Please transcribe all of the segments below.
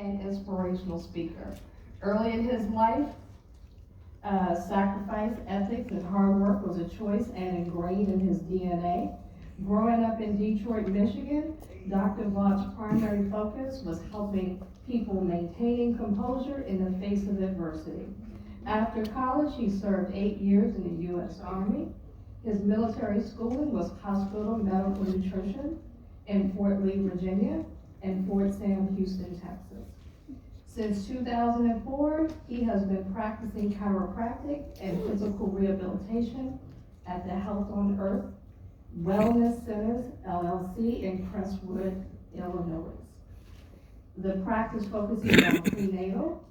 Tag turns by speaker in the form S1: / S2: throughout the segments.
S1: and inspirational speaker. Early in his life, sacrifice, ethics, and hard work was a choice and ingrained in his DNA. Growing up in Detroit, Michigan, Dr. Vaught's primary focus was helping people maintaining composure in the face of adversity. After college, he served 8 years in the U.S. Army. His military schooling was hospital medical nutrition in Fort Lee, Virginia, and Fort Sam, Houston, Texas. Since 2004, he has been practicing chiropractic and physical rehabilitation at the Health on Earth Wellness Centers, LLC in Crestwood, Illinois. The practice focuses on prenatal.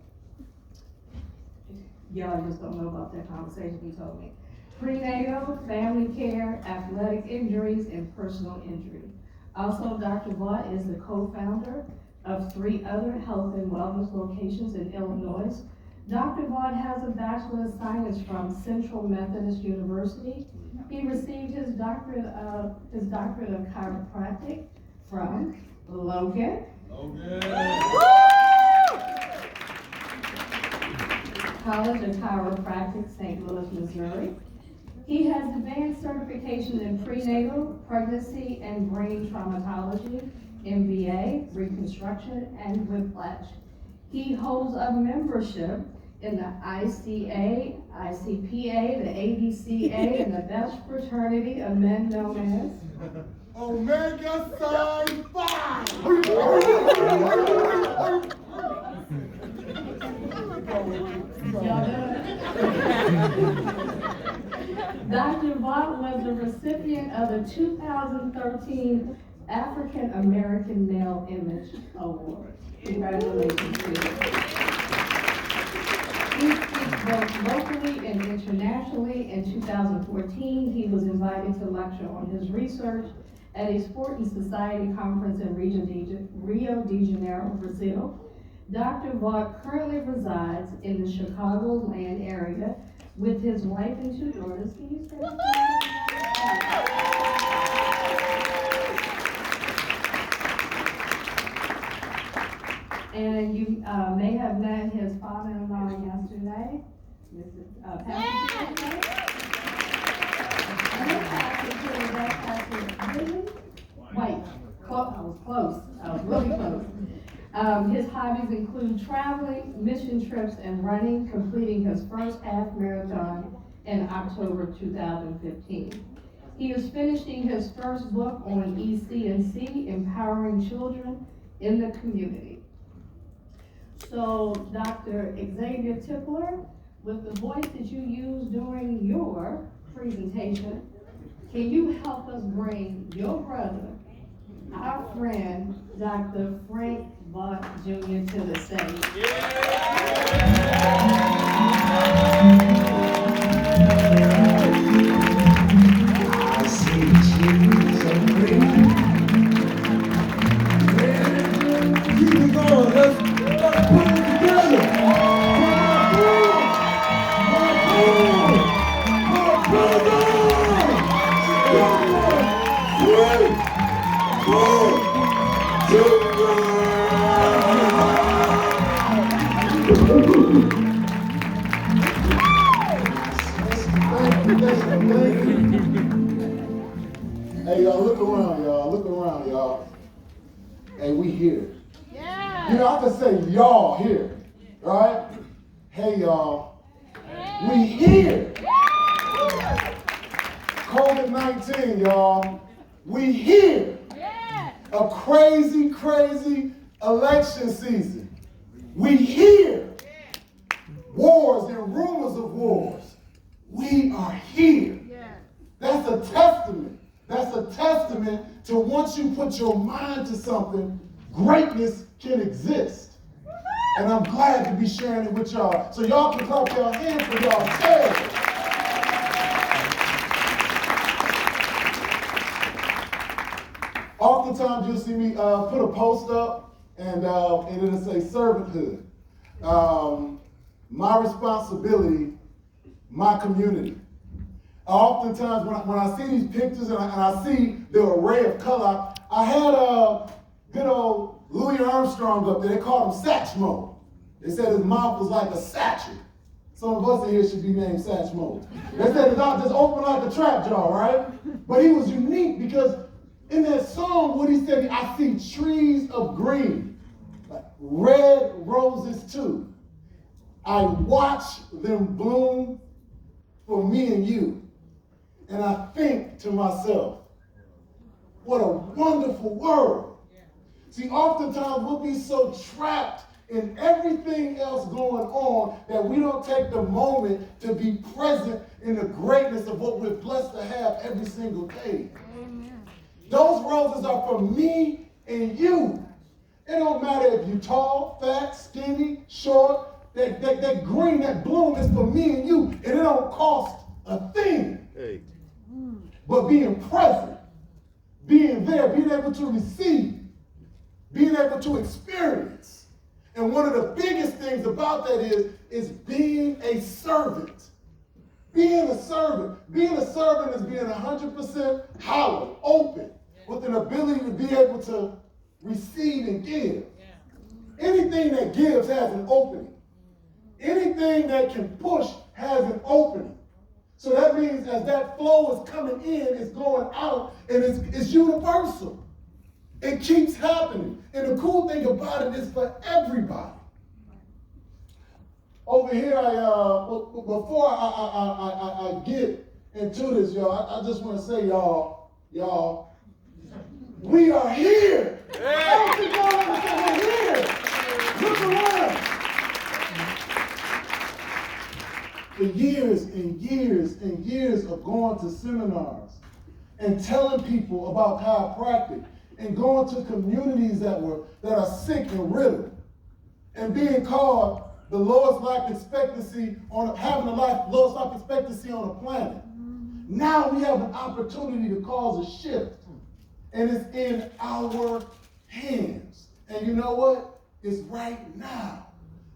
S1: Y'all just don't know about that conversation he told me. Prenatal, family care, athletic injuries, and personal injury. Also, Dr. Vaught is the co-founder of 3 other health and wellness locations in Illinois. Dr. Vaught has a Bachelor of Science from Central Methodist University. He received his doctorate of chiropractic from Logan. College of Chiropractic, St. Louis, Missouri. He has advanced certifications in prenatal, pregnancy, and brain traumatology, MBA, reconstruction, and whiplash. He holds a membership in the ICA, ICPA, the ABCA, and the best fraternity of men known as
S2: Omega Psi Phi.
S1: Dr. Vaught was the recipient of the 2013 African American Male Image Award. Congratulations to you. He speaks both locally and internationally. In 2014, he was invited to lecture on his research at a Sport and Society conference in Rio de Janeiro, Brazil. Dr. Vaught currently resides in the Chicagoland area with his wife and 2 daughters. Can you say that? And you may have met his father-in-law yesterday, Mrs. Pastor. Wait, I was close. I was really close. His hobbies include traveling, mission trips, and running, completing his first half marathon in October 2015. He is finishing his first book on EC&C, Empowering Children in the Community. So, Dr. Xavier Tippler, with the voice that you used during your presentation, can you help us bring your brother, our friend, Dr. Frank Vaught Jr. to the stage?
S2: I see cheese and green. Keep it going. Let's put it together. My brother. 3, 4, 2, Thank you. Hey, y'all, look around, y'all. Look around, y'all. Hey, we here. Yeah. You know, I can say y'all here, right? Hey, y'all. Yeah. We here. Yeah. COVID-19, y'all. We here. Yeah. A crazy, crazy election season. We here. Wars and rumors of wars. We are here. Yeah. That's a testament. That's a testament to once you put your mind to something, greatness can exist. And I'm glad to be sharing it with y'all. So y'all can clap your hands for y'all. Oftentimes you'll see me put a post up and it'll say servanthood. My responsibility, my community. Oftentimes when I see these pictures and I see the array of color, I had a good old Louis Armstrong up there, they called him Satchmo. They said his mouth was like a satchel. Some of us in here should be named Satchmo. They said his mouth just opened like a trap jar, right? But he was unique because in that song, what he said, I see trees of green, like red roses too. I watch them bloom for me and you. And I think to myself, what a wonderful world. See, oftentimes we'll be so trapped in everything else going on that we don't take the moment to be present in the greatness of what we're blessed to have every single day. Amen. Those roses are for me and you. It don't matter if you're tall, fat, skinny, short. That green, that bloom is for me and you. And it don't cost a thing. Hey. But being present, being there, being able to receive, being able to experience. And one of the biggest things about that is being a servant. Being a servant. Being a servant is being 100% hollow, open, with an ability to be able to receive and give. Anything that gives has an opening. Anything that can push has an opening. So that means as that flow is coming in, it's going out, and it's universal. It keeps happening. And the cool thing about it is for everybody. Over here, before I get into this, y'all, I just want to say, y'all, we are here. I don't think y'all understand we're here. Look around. For years and years and years of going to seminars and telling people about chiropractic and going to communities that are sick and riddled and being called the lowest life expectancy having the lowest life expectancy on the planet. Now we have an opportunity to cause a shift, and it's in our hands. And you know what? It's right now.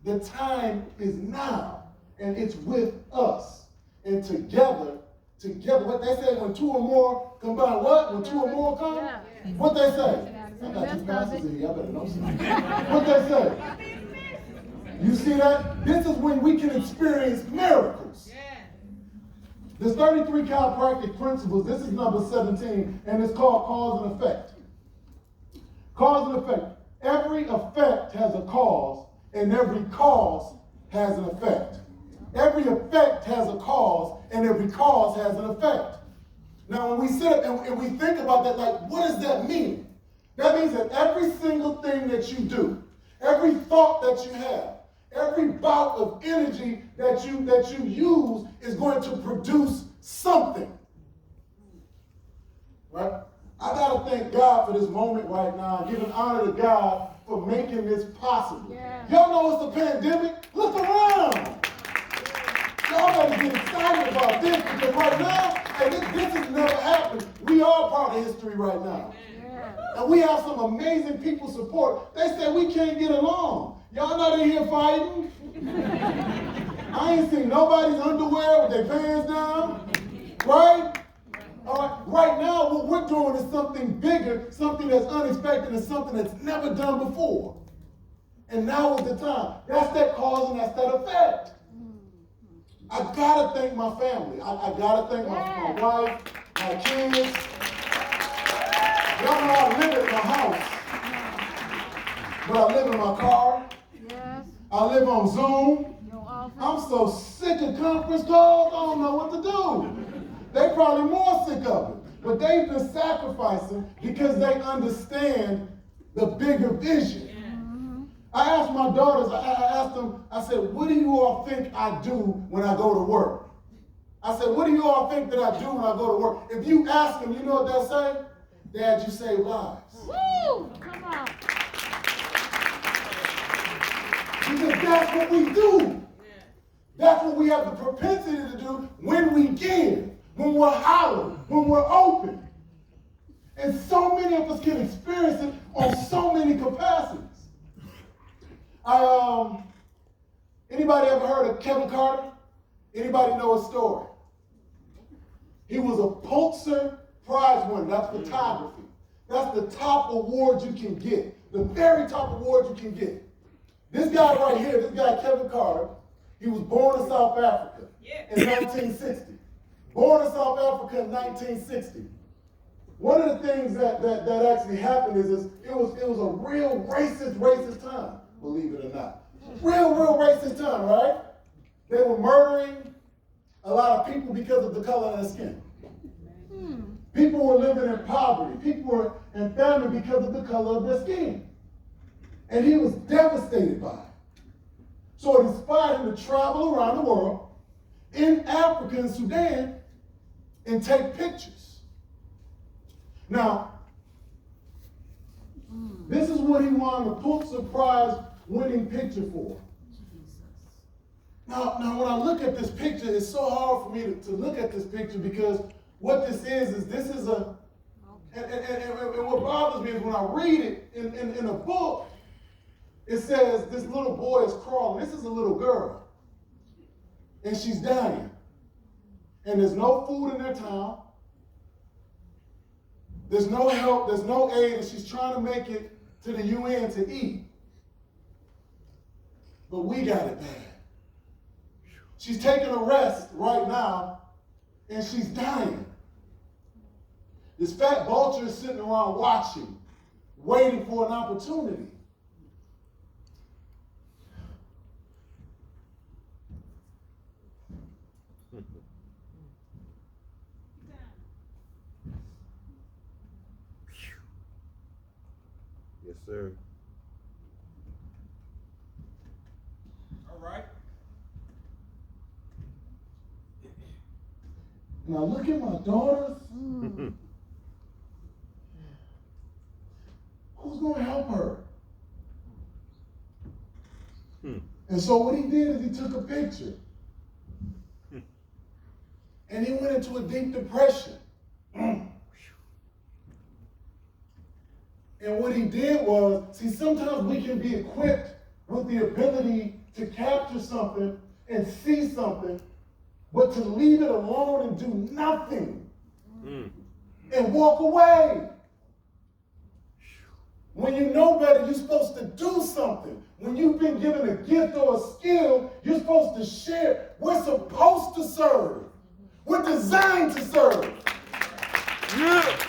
S2: The time is now. And it's with us. And together, what they say, when two or more combine, what? When two or more come? Yeah. What they say? I got two pastors in here, I better know something. What they say? You see that? This is when we can experience miracles. There's 33 chiropractic principles. This is number 17, and it's called cause and effect. Cause and effect. Every effect has a cause, and every cause has an effect. Every effect has a cause, and every cause has an effect. Now, when we sit up and we think about that, like, what does that mean? That means that every single thing that you do, every thought that you have, every bout of energy that you use is going to produce something. Right? I got to thank God for this moment right now, giving honor to God for making this possible. Yeah. Y'all know it's a pandemic? Look around. Y'all better get excited about this because right now, hey, this has never happened. We are part of history right now. Yeah. And we have some amazing people support. They say we can't get along. Y'all not in here fighting? I ain't seen nobody's underwear with their pants down. Right? Right now, what we're doing is something bigger, something that's unexpected, and something that's never done before. And now is the time. That's that cause and that's that effect. I gotta thank my family. I gotta thank my wife, my kids. Y'all know I live in my house, but I live in my car. Yes. I live on Zoom. I'm so sick of conference calls, I don't know what to do. They probably more sick of it, but they've been sacrificing because they understand the bigger vision. I asked my daughters, I asked them, I said, what do you all think I do when I go to work? I said, what do you all think that I do when I go to work? If you ask them, you know what they'll say? Dad, you save lives. Woo! Come on. Because that's what we do. That's what we have the propensity to do when we give, when we're hollow, when we're open. And so many of us can experience it on so many capacities. Anybody ever heard of Kevin Carter? Anybody know his story? He was a Pulitzer Prize winner. That's photography. That's the top award you can get. The very top award you can get. This guy right here, this guy Kevin Carter, he was born in South Africa in 1960. Born in South Africa in 1960. One of the things that actually happened is it was a real racist time, believe it or not. Real racist time, right? They were murdering a lot of people because of the color of their skin. People were living in poverty. People were in famine because of the color of their skin. And he was devastated by it. So it inspired him to travel around the world, in Africa and Sudan, and take pictures. Now, this is what he won the Pulitzer Prize winning picture for. Now, when I look at this picture, it's so hard for me to look at this picture because what this is a, and what bothers me is when I read it in a book, it says this little boy is crawling. This is a little girl. And she's dying. And there's no food in their town. There's no help, there's no aid, and she's trying to make it to the UN to eat. But we got it bad. She's taking a rest right now, and she's dying. This fat vulture is sitting around watching, waiting for an opportunity.
S3: Yes, sir.
S4: All right.
S2: And I look at my daughters. Who's going to help her? And so what he did is he took a picture. And he went into a deep depression. And what he did was, see, sometimes we can be equipped with the ability to capture something and see something, but to leave it alone and do nothing and walk away. When you know better, you're supposed to do something. When you've been given a gift or a skill, you're supposed to share. We're supposed to serve. We're designed to serve.
S3: Yeah.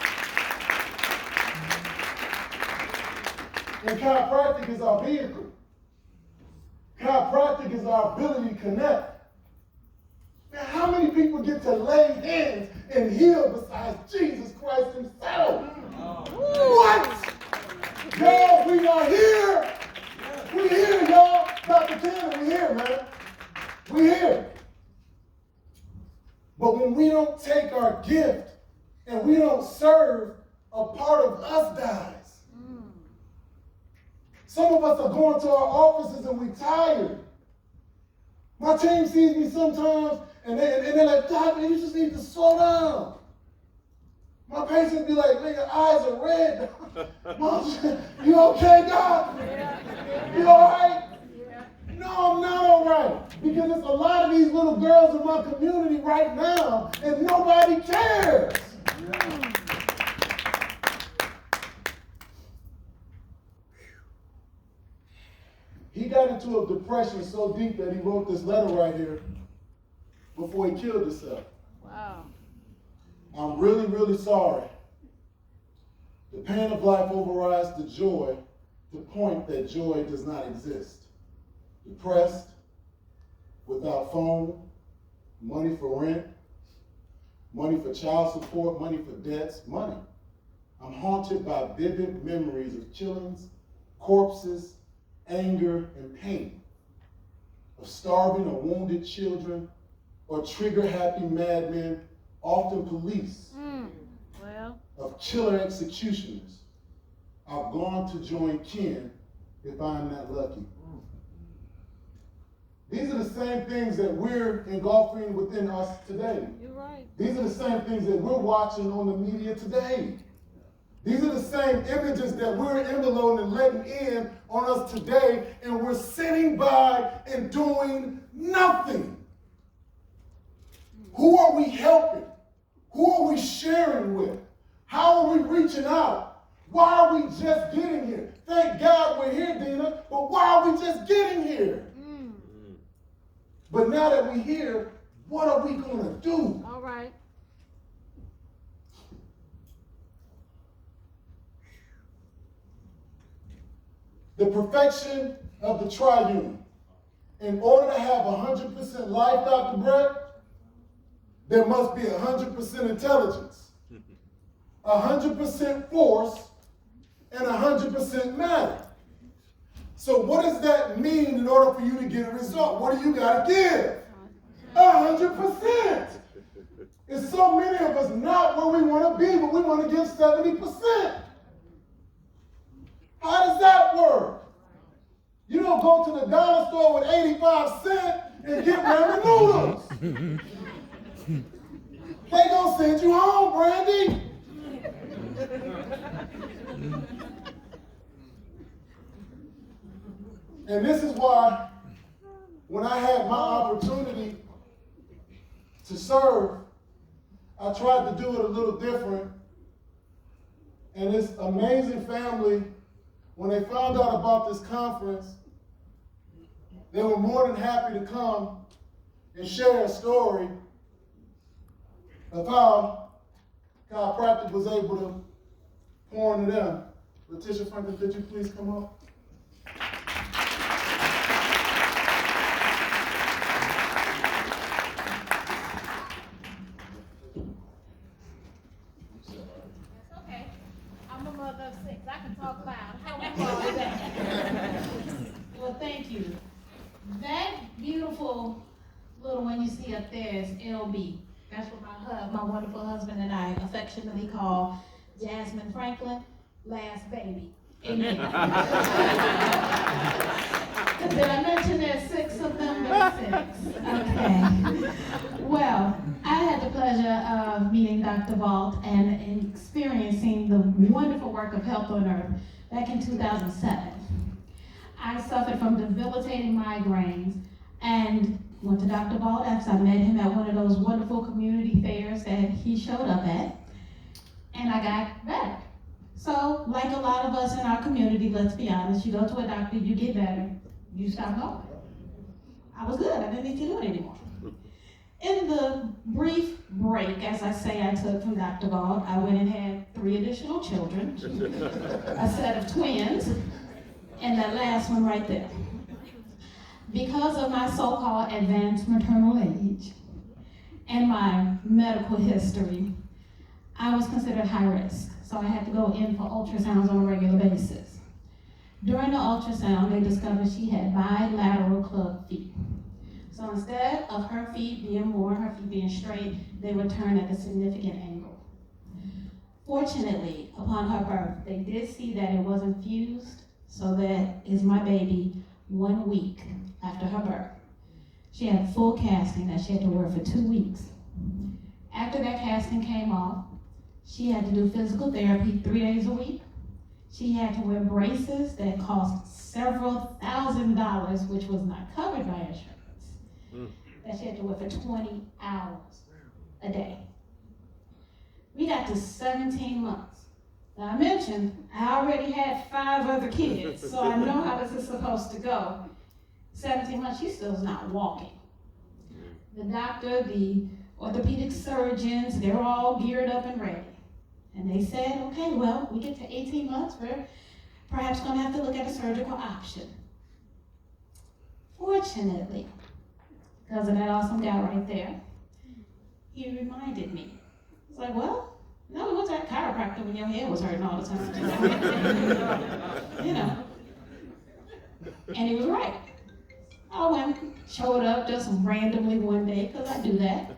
S2: And chiropractic is our vehicle. Chiropractic is our ability to connect. Now, how many people get to lay hands and heal besides Jesus Christ himself? What? Y'all, we are here. We here, y'all. Dr. Tanner, we here, man. We here. But when we don't take our gift and we don't serve, a part of us dies. Some of us are going to our offices and we're tired. My team sees me sometimes and they're like, Doctor, you just need to slow down. My patients be like, man, your eyes are red. Mom, you okay, Doc? You all right? No, I'm not all right. Because there's a lot of these little girls in my community right now and nobody cares. He got into a depression so deep that he wrote this letter right here before he killed himself.
S5: Wow.
S2: I'm really, really sorry. The pain of life overrides the joy to the point that joy does not exist. Depressed, without phone, money for rent, money for child support, money for debts, money. I'm haunted by vivid memories of killings, corpses, anger, and pain, of starving or wounded children, or trigger-happy madmen, often police, of killer executioners. I've gone to join kin if I'm not lucky. These are the same things that we're engulfing within us today.
S5: You're right.
S2: These are the same things that we're watching on the media today. These are the same images that we're enveloping and letting in on us today, and we're sitting by and doing nothing. Who are we helping? Who are we sharing with? How are we reaching out? Why are we just getting here? Thank God we're here, Dina, but why are we just getting here? But now that we're here, what are we going to do?
S5: All right.
S2: The perfection of the triune. In order to have 100% life, Dr. Brett, there must be 100% intelligence, 100% force, and 100% matter. So what does that mean in order for you to get a result? What do you got to give? 100%. There's so many of us not where we want to be, but we want to give 70%. How does that work? You don't go to the dollar store with 85 cents and get ramen noodles. They gonna send you home, Brandy. And this is why when I had my opportunity to serve, I tried to do it a little different. And this amazing family, when they found out about this conference, they were more than happy to come and share a story of how chiropractic was able to pour into them. Letitia Franklin, could you please come up?
S5: Okay. I'm a mother of 6. I can talk loud. How are that? Well, thank you. That beautiful little one you see up there is LB. That's what my wonderful husband and I affectionately call Jasmine Franklin, last baby. Amen. Did I mention there's 6 of them? There's 6. Okay. Well, I had the pleasure of meeting Dr. Vault and experiencing the wonderful work of Health on Earth back in 2007. I suffered from debilitating migraines and went to Dr. Vault after I met him at one of those wonderful community fairs that he showed up at, and I got better. So, like a lot of us in our community, let's be honest, you go to a doctor, you get better, you stop going. I was good, I didn't need to do it anymore. In the brief break, as I say, I took from Dr. Vault, I went and had 3 additional children, a set of twins, and that last one right there. Because of my so-called advanced maternal age and my medical history, I was considered high risk. So I had to go in for ultrasounds on a regular basis. During the ultrasound, they discovered she had bilateral club feet. So instead of her feet being worn, her feet being straight, they would turn at a significant angle. Fortunately, upon her birth, they did see that it wasn't fused, so that is my baby 1 week after her birth. She had full casting that she had to wear for 2 weeks. After that casting came off, she had to do physical therapy 3 days a week. She had to wear braces that cost several $1,000s, which was not covered by insurance, that she had to wear for 20 hours a day. We got to 17 months. Now I mentioned I already had 5 other kids, so I know how this is supposed to go. 17 months, she still's not walking. The doctor, the orthopedic surgeons, they're all geared up and ready. And they said, okay, well, we get to 18 months, we're perhaps going to have to look at a surgical option. Fortunately, because of that awesome guy right there, he reminded me. He's like, well, no, we went to that chiropractor when your head was hurting all the time. You know. And he was right. I went, showed up just randomly one day, because I do that.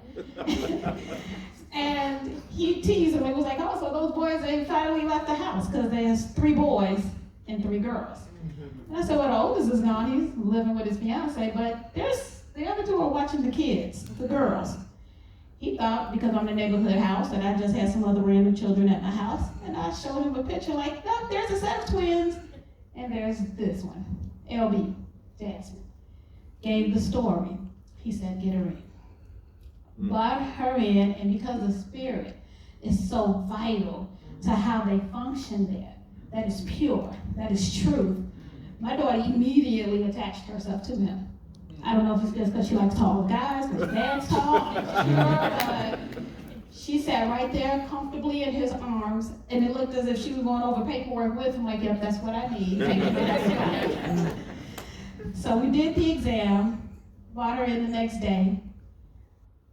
S5: And he teased him and was like, oh, so those boys, they finally left the house, because there's 3 boys and 3 girls. And I said, well, the oldest is gone, he's living with his fiance, but there's the other 2 are watching the kids, the girls. He thought, because I'm the neighborhood house, that I just had some other random children at my house. And I showed him a picture like, look, there's a set of twins. And there's this one, LB, Jasmine. Gave the story. He said, get her in. Brought her in, and because the spirit is so vital to how they function there, that is pure, that is truth, my daughter immediately attached herself to him. I don't know if it's just because she likes tall guys, because dad's tall, but she sat right there comfortably in his arms, and it looked as if she was going over paperwork with him, like, yep, that's what I need. So we did the exam, brought her in the next day.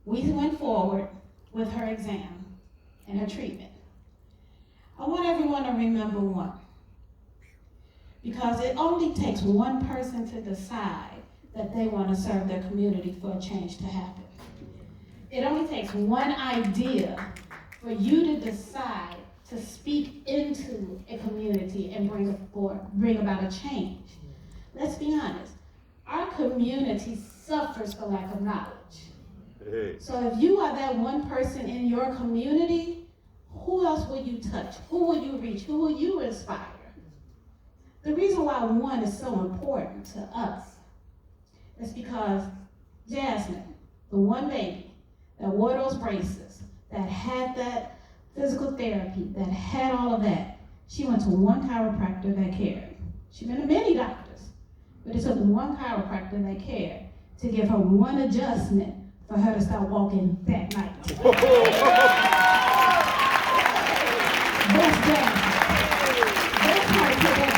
S5: We went forward with her exam and her treatment. I want everyone to remember one, because it only takes one person to decide that they want to serve their community for a change to happen. It only takes one idea for you to decide to speak into a community and bring about a change. Let's be honest, our community suffers for lack of knowledge.
S3: Hey.
S5: So if you are that one person in your community, who else will you touch? Who will you reach? Who will you inspire? The reason why one is so important to us is because Jasmine, the one baby that wore those braces, that had that physical therapy, that had all of that, she went to one chiropractor that cared. She's been to many doctors, but it took one chiropractor that cared to give her one adjustment for her to start walking that night. That's Jasmine. That's her today.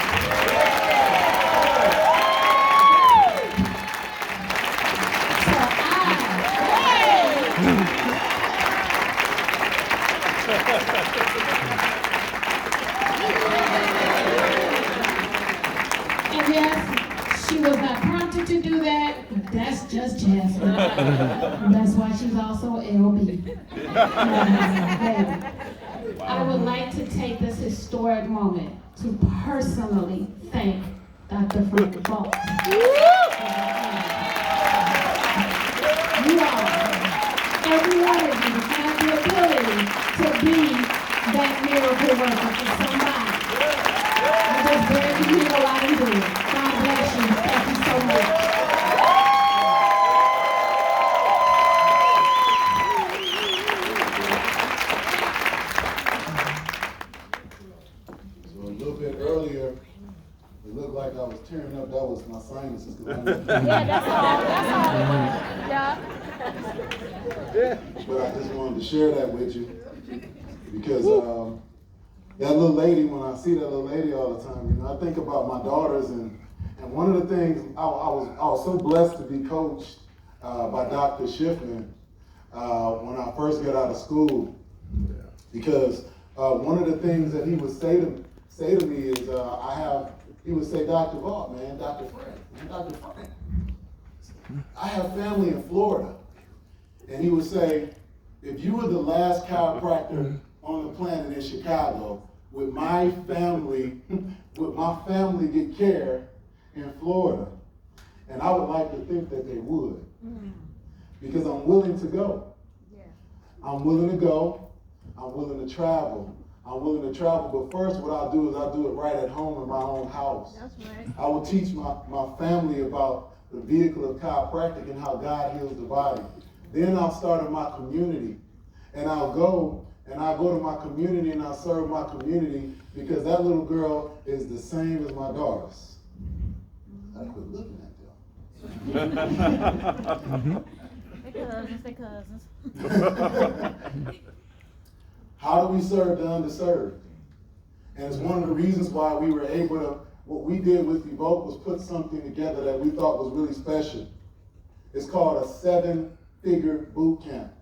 S5: And yes, she was not prompted to do that, but that's just Jasmine. That's why she's also LB. I would like to take this historic moment to personally thank Dr. Frank Fox. You all, every one of you have the ability to be that miracle worker for somebody. I just begged you to go out and do it. God bless you. Thank you so much.
S2: So a little bit earlier, it looked like I was tearing up. That was my sinuses.
S6: Yeah, that's all. Yeah.
S2: But I just wanted to share that with you because that little lady, when I see that little lady all the time, I think about my daughters, and one of the things I was so blessed to be coached by Dr. Schiffman when I first got out of school, because one of the things that he would say to me is he would say, Dr. Vault, man, Dr. Frank, I have family in Florida. And he would say, if you were the last chiropractor on the planet in Chicago, would my family get care in Florida? And I would like to think that they would. Because I'm willing to go. I'm willing to go. I'm willing to travel. I'm willing to travel, but first what I'll do is I'll do it right at home in my own house.
S6: That's right.
S2: I will teach my family about the vehicle of chiropractic and how God heals the body. Then I'll start in my community, and I'll go to my community and I'll serve my community, because that little girl is the same as my daughters. I quit looking at them.
S6: They cousins.
S2: How do we serve the underserved? And it's one of the reasons why we were able to, what we did with Evoke was put something together that we thought was really special. It's called a 7-figure boot camp.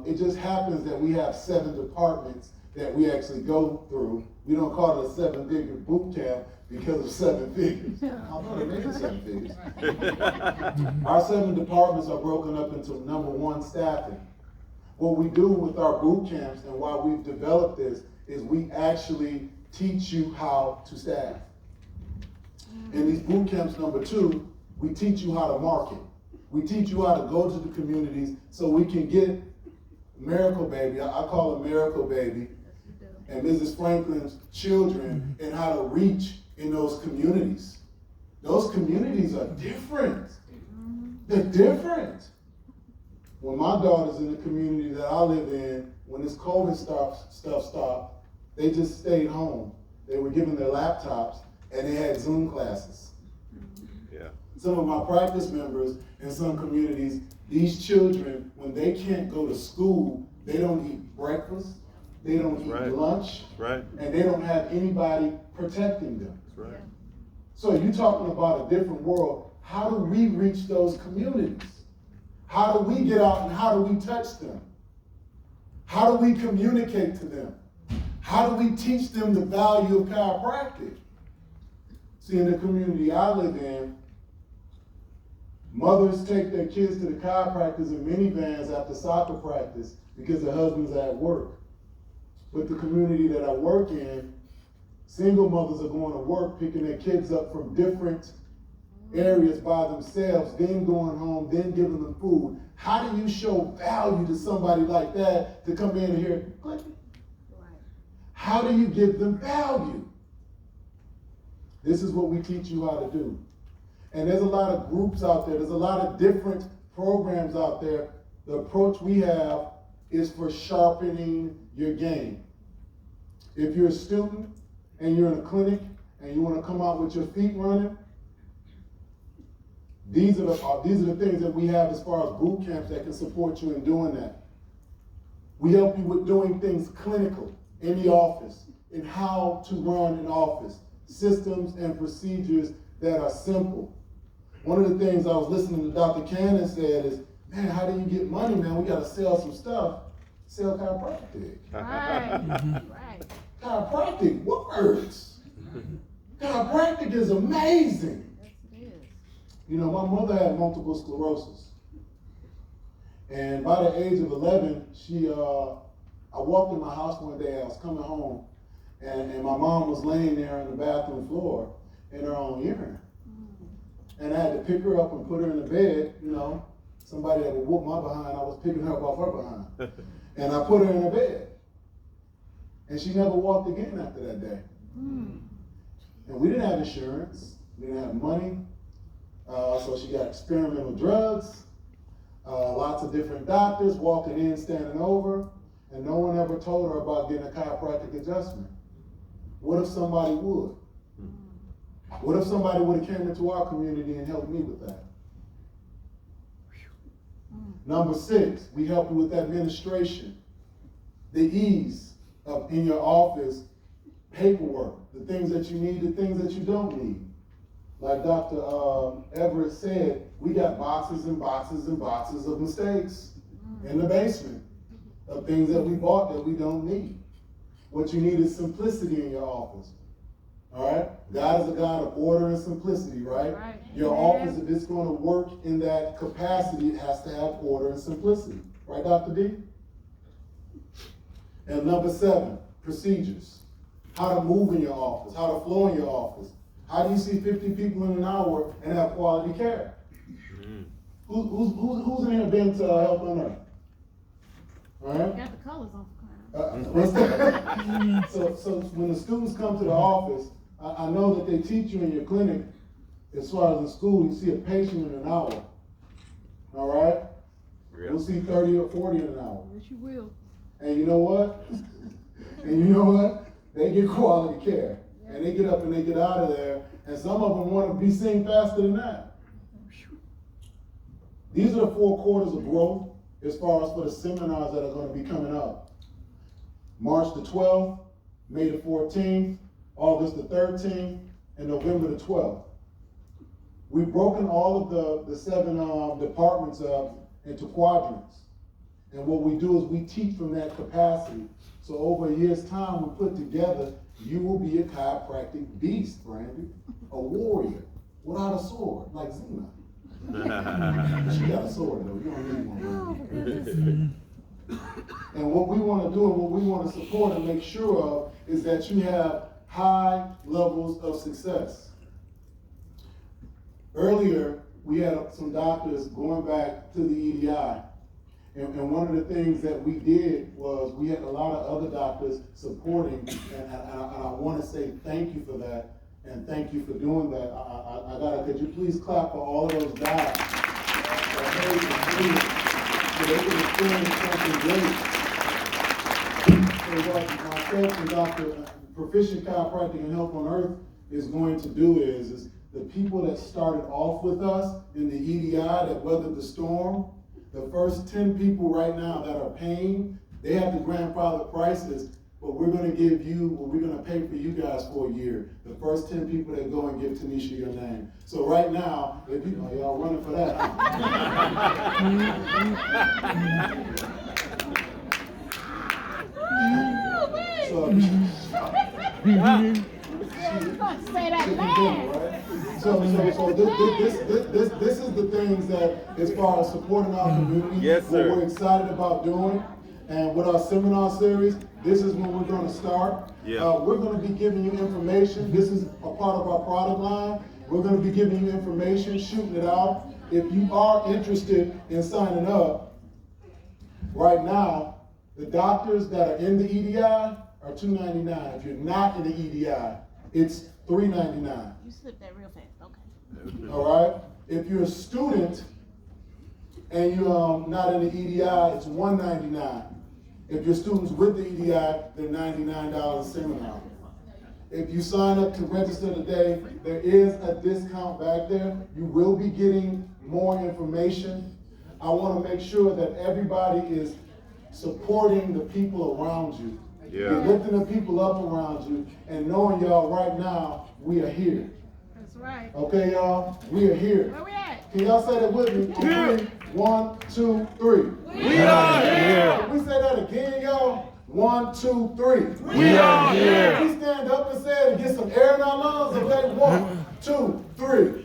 S2: It just happens that we have 7 departments that we actually go through. We don't call it a 7-figure boot camp because of 7 figures. I thought it made 7 figures. Our 7 departments are broken up into number 1, staffing. What we do with our boot camps and why we've developed this is we actually teach you how to staff. In these boot camps, number 2, we teach you how to market. We teach you how to go to the communities so we can get Miracle Baby, I call her Miracle Baby, and Mrs. Franklin's children, and how to reach in those communities. Those communities are different. They're different. When my daughters in the community that I live in, when this COVID stuff stopped, they just stayed home. they were given their laptops, and they had Zoom classes.
S3: Yeah.
S2: Some of my practice members in some communities, these children, when they can't go to school, they don't eat breakfast, they don't eat lunch, and they don't have anybody protecting them.
S3: That's right.
S2: So you're talking about a different world. How do we reach those communities? How do we get out and how do we touch them? How do we communicate to them? How do we teach them the value of chiropractic? See, in the community I live in, mothers take their kids to the chiropractors in minivans after soccer practice because the husband's at work. But the community that I work in, single mothers are going to work, picking their kids up from different areas by themselves, then going home, then giving them food. How do you show value to somebody like that to come in and hear, click? How do you give them value? This is what we teach you how to do. And there's a lot of groups out there. There's a lot of different programs out there. The approach we have is for sharpening your game. If you're a student and you're in a clinic and you want to come out with your feet running, these are the things that we have as far as boot camps that can support you in doing that. We help you with doing things clinical in the office, in how to run an office, systems and procedures that are simple. One of the things I was listening to Dr. Cannon said is, man, how do you get money, man? We got to sell some stuff. Sell chiropractic.
S6: Right.
S2: Chiropractic works. Chiropractic is amazing.
S6: Yes, it is.
S2: You know, my mother had multiple sclerosis. And by the age of 11, I walked in my house one day, I was coming home, and my mom was laying there on the bathroom floor in her own urine. And I had to pick her up and put her in the bed, you know. Somebody that would whoop my behind, I was picking her up off her behind. And I put her in her bed. And she never walked again after that day. And we didn't have insurance. We didn't have money. So she got experimental drugs, lots of different doctors walking in, standing over, and no one ever told her about getting a chiropractic adjustment. What if somebody would? What if somebody would have came into our community and helped me with that? Number 6, we help you with administration. The ease of in your office, paperwork, the things that you need, the things that you don't need. Like Dr. Everett said, we got boxes and boxes and boxes of mistakes in the basement of things that we bought that we don't need. What you need is simplicity in your office. All right? God is a God of order and simplicity, right? Your office, if it's going to work in that capacity, it has to have order and simplicity. Right, Dr. D? And number 7, procedures. How to move in your office, how to flow in your office. How do you see 50 people in an hour and have quality care? Who's in here been to Health on Earth? All right?
S6: Got the colors on.
S2: So when the students come to the office, I know that they teach you in your clinic, as far as in school, you see a patient in an hour. All right? You'll see 30 or 40 in an hour.
S6: Yes, you will.
S2: And you know what? They get quality care. And they get up and they get out of there. And some of them want to be seen faster than that. These are the 4 quarters of growth as far as for the seminars that are going to be coming up. March the 12th, May the 14th, August the 13th, and November the 12th. We've broken all of the 7 departments up into quadrants. And what we do is we teach from that capacity. So over a year's time, we put together, you will be a chiropractic beast, Brandy. A warrior without a sword, like Zena. She got a sword, though. You don't need one. And what we want to do and what we want to support and make sure of is that you have high levels of success. Earlier, we had some doctors going back to the EDI. And one of the things that we did was we had a lot of other doctors supporting, and I want to say thank you for that, and thank you for doing that. Could you please clap for all of those guys that made it so they can experience something great. So like myself and Proficient Chiropractic and Health on Earth is going to do is the people that started off with us in the EDI that weathered the storm, the first 10 people right now that are paying, they have the grandfather prices, but we're going to give you, well, we're going to pay for you guys for a year. The first 10 people that go and give Tanisha your name. So right now, if you know, y'all running for that.
S6: Say that man.
S2: So this is the things that, as far as supporting our community,
S3: Yes, sir.
S2: what we're excited about doing. And with our seminar series, this is when we're going to start.
S3: Yeah.
S2: We're going to be giving you information. This is a part of our product line. We're going to be giving you information, shooting it out. If you are interested in signing up, right now, the doctors that are in the EDI are $299. If you're not in the EDI, it's $399.
S6: You slipped that real fast. Okay.
S2: All right? If you're a student and you're not in the EDI, it's $199. If you're students with the EDI, they're $99 a seminar. If you sign up to register today, there is a discount back there. You will be getting more information. I want to make sure that everybody is supporting the people around you.
S3: Yeah.
S2: You're lifting the people up around you and knowing y'all right now, we are here.
S6: That's right.
S2: Okay, y'all? We are here.
S6: Where we at?
S2: Can y'all say that with me?
S3: Yeah.
S2: 3, 1, 2, 3.
S3: We are here.
S2: Can we say that again, y'all? 1, 2, 3.
S3: We are here.
S2: We stand up and say it and get some air in our lungs. Okay, 1, 2, 3.